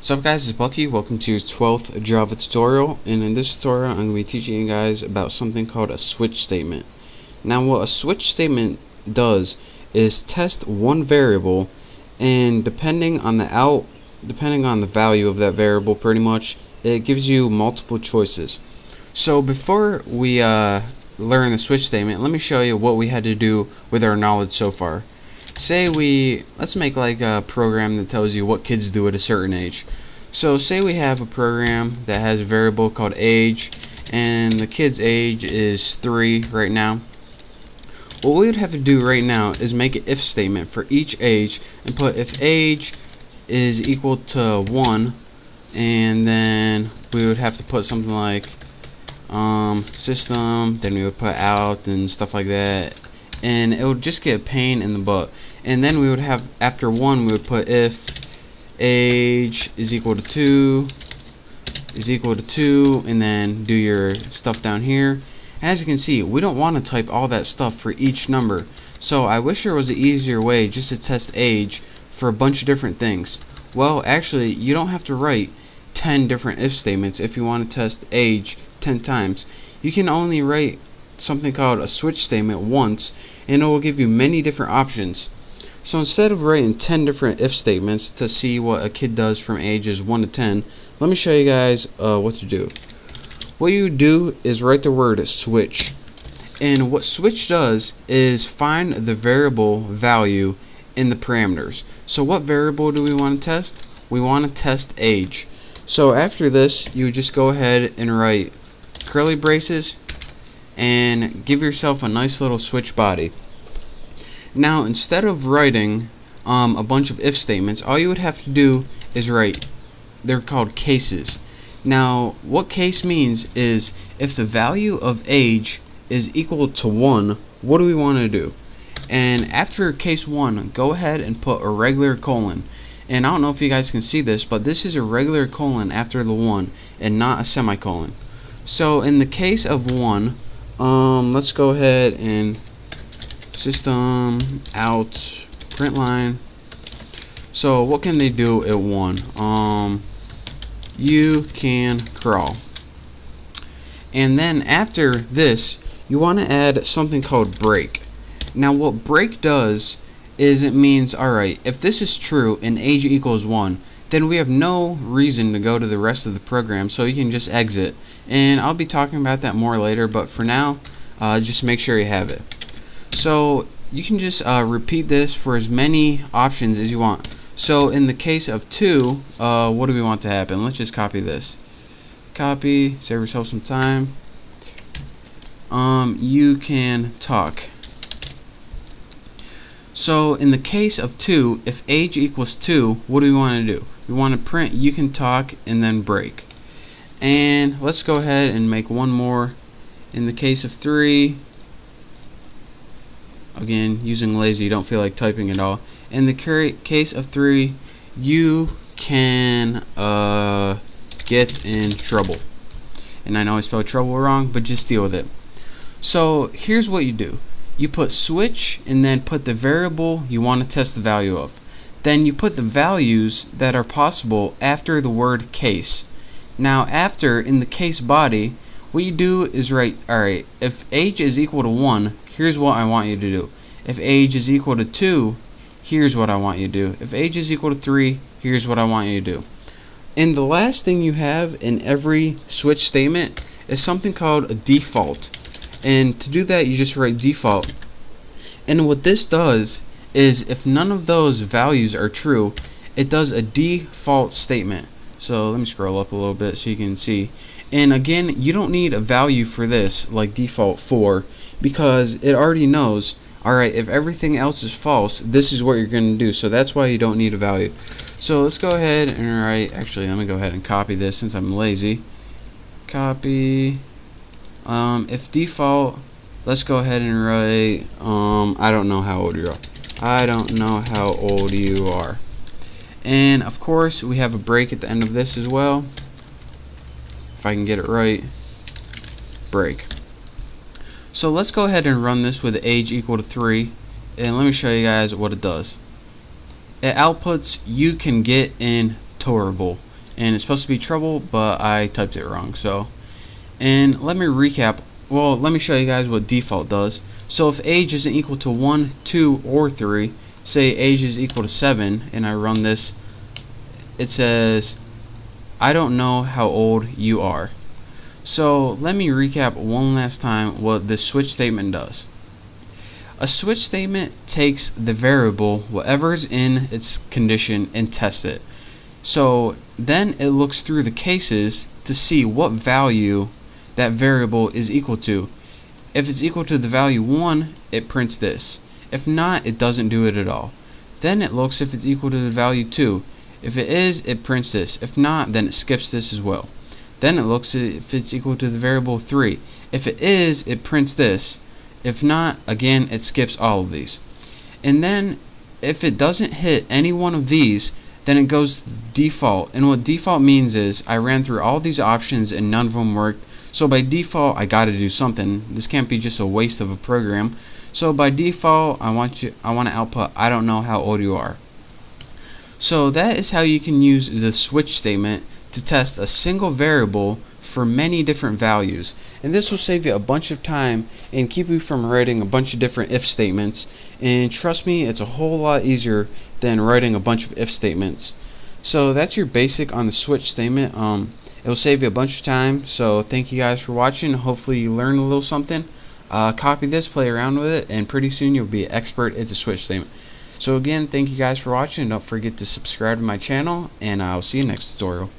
What's up guys, it's Bucky. Welcome to your 12th Java tutorial, and in this tutorial I'm going to be teaching you guys about something called a switch statement. Now what a switch statement does is test one variable, and depending on the value of that variable, pretty much, it gives you multiple choices. So before we learn the switch statement, let me show you what we had to do with our knowledge so far. Let's make like a program that tells you what kids do at a certain age. So say we have a program that has a variable called age, and the kid's age is 3 right now. What we would have to do right now is make an if statement for each age and put if age is equal to 1, and then we would have to put something like system, then we would put out and stuff like that, and it would just get a pain in the butt. And then we would have, after 1, we would put if age is equal to 2 and then do your stuff down here. And as you can see, we don't want to type all that stuff for each number, so I wish there was an easier way just to test age for a bunch of different things. Well, actually, you don't have to write 10 different if statements if you want to test age 10 times. You can only write something called a switch statement once, and it will give you many different options. So instead of writing 10 different if statements to see what a kid does from ages 1 to 10, let me show you guys what to do. What you do is write the word switch, and what switch does is find the variable value in the parameters. So what variable do we want to test? We want to test age. So after this, you just go ahead and write curly braces and give yourself a nice little switch body. Now instead of writing a bunch of if statements, all you would have to do is write, they're called cases. Now what case means is if the value of age is equal to 1, what do we want to do? And after case 1, go ahead and put a regular colon. And I don't know if you guys can see this, but this is a regular colon after the 1 and not a semicolon. So in the case of 1, let's go ahead and system out print line. So what can they do at 1? You can crawl. And then after this, you want to add something called break. Now what break does is it means, alright, if this is true and age equals 1, then we have no reason to go to the rest of the program, so you can just exit. And I'll be talking about that more later, but for now, just make sure you have it. So you can just repeat this for as many options as you want. So in the case of 2, what do we want to happen? Let's just copy this. Copy, save yourself some time. You can talk. So in the case of 2, if age equals 2, what do we want to do? We want to print you can talk and then break. And let's go ahead and make one more. In the case of 3, again, using lazy, you don't feel like typing at all. In the case of 3, you can get in trouble. And I know I spelled trouble wrong, but just deal with it. So here's what you do. You put switch and then put the variable you want to test the value of. Then you put the values that are possible after the word case. Now after, in the case body, what you do is write, alright, if age is equal to 1, here's what I want you to do. If age is equal to 2, here's what I want you to do. If age is equal to 3, here's what I want you to do. And the last thing you have in every switch statement is something called a default. And to do that, you just write default. And what this does is if none of those values are true, it does a default statement. So let me scroll up a little bit so you can see. And again, you don't need a value for this like default 4, because it already knows, alright, if everything else is false, this is what you're going to do. So that's why you don't need a value. So let's go ahead and write, actually let me go ahead and copy this since I'm lazy. Copy. If default, let's go ahead and write, I don't know how old you are. I don't know how old you are. And of course, we have a break at the end of this as well. If I can get it right. Break. So let's go ahead and run this with age equal to 3, and let me show you guys what it does. It outputs you can get in tolerable. and it's supposed to be treble, but I typed it wrong. So, and let me recap. Well, let me show you guys what default does. So if age isn't equal to 1, 2, or 3, say age is equal to 7, and I run this, it says, I don't know how old you are. So let me recap one last time what this switch statement does. A switch statement takes the variable, whatever's in its condition, and tests it. So then it looks through the cases to see what value that variable is equal to. If it's equal to the value 1, it prints this. If not, it doesn't do it at all. Then it looks if it's equal to the value 2. If it is, it prints this. If not, then it skips this as well. Then it looks if it's equal to the variable 3. If it is, it prints this. If not, again, it skips all of these. And then if it doesn't hit any one of these, then it goes to default. And what default means is I ran through all these options and none of them worked. So by default, I got to do something. This can't be just a waste of a program. So by default, I want to output I don't know how old you are. So that is how you can use the switch statement to test a single variable for many different values. And this will save you a bunch of time and keep you from writing a bunch of different if statements. And trust me, it's a whole lot easier than writing a bunch of if statements. So that's your basic on the switch statement. It will save you a bunch of time. So thank you guys for watching. Hopefully you learned a little something. Copy this, play around with it, and pretty soon you'll be an expert at the switch statement. So again, thank you guys for watching. Don't forget to subscribe to my channel, and I'll see you next tutorial.